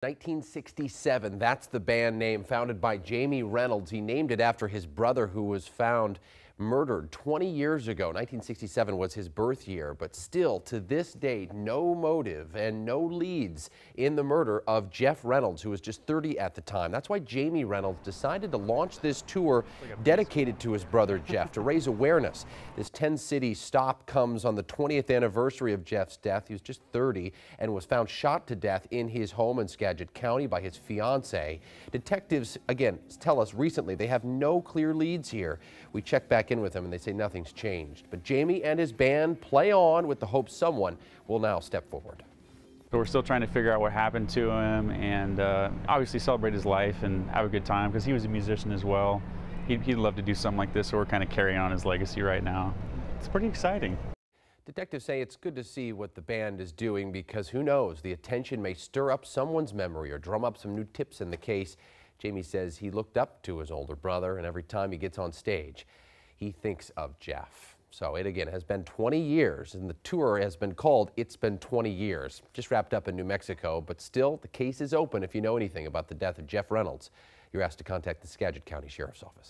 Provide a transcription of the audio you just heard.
1967, that's the band name, founded by Jamie Reynolds. He named it after his brother, who was found murdered 20 years ago. 1967 was his birth year, but still to this day, no motive and no leads in the murder of Jeff Reynolds, who was just 30 at the time. That's why Jamie Reynolds decided to launch this tour dedicated to his brother Jeff to raise awareness. This 10-city stop comes on the 20th anniversary of Jeff's death. He was just 30 and was found shot to death in his home in Skagit County by his fiancée. Detectives, again, tell us recently they have no clear leads here. We checked back in with them and they say nothing's changed. But Jamie and his band play on with the hope someone will now step forward. But we're still trying to figure out what happened to him and obviously celebrate his life and have a good time because he was a musician as well. He'd love to do something like this, so we're kind of carrying on his legacy right now. It's pretty exciting. Detectives say it's good to see what the band is doing because who knows, the attention may stir up someone's memory or drum up some new tips in the case. Jamie says he looked up to his older brother, and every time he gets on stage, he thinks of Jeff. So it again has been 20 years, and the tour has been called It's Been 20 Years. Just wrapped up in New Mexico, but still the case is open. If you know anything about the death of Jeff Reynolds, you're asked to contact the Skagit County Sheriff's Office.